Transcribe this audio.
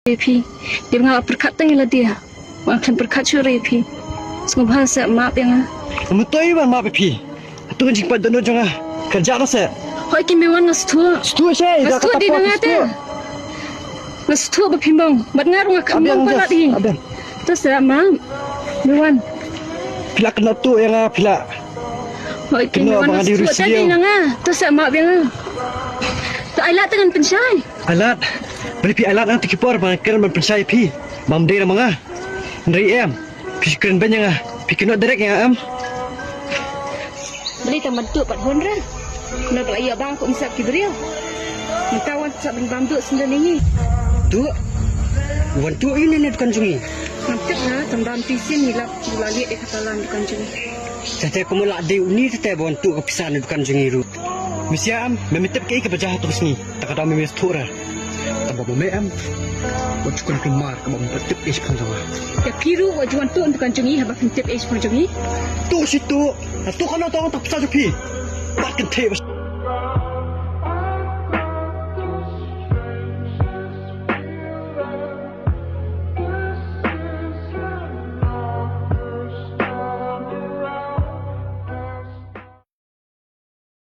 Repi, dia ngap perkata yang dia, makan perkata repi. Semua bahasa maaf yang. Mutoi ban ma pi. Tu kan jing padono jonga. Kerja no se. Hoi kimewan nas tua. Stu se Nas tua di nangate. Nas tua berpimbang, bat ngaruh ngakam bang pada di. Abang. Terus ya mam, mewan. Pila kena tu yang pila. Hoi kimewan nas tua tadi nanga. Terus ya maaf yang. Tak alat dengan pensai. Alat. Beli pi alat ang tikipor bang keren ban pensai pi. Mam dei na mga. Ndri em. Pi keren ban yang pi kena direct yang am. Beli tak bantu 400. Nak lagi abang kok misap kibriau. Mentawan tak bantu sendiri ni. Tu. Wantu ini ni dukan jungi. Mantap na tambam pisin nilap bulali di katalan dukan jungi. Tete ko mula de uni tete wantu kepisan dukan jungi ru. Misia am memitip kei ke pejah tu sini. Tak ada memis tura. Tambah mame am. Wantu kemar ke bom petip is panjang. Ya kiru wajuan tu dukan jungi habak tip es pun jungi. Tu situ. Tu kalau tahu tak bisa jupi. Makin tebas.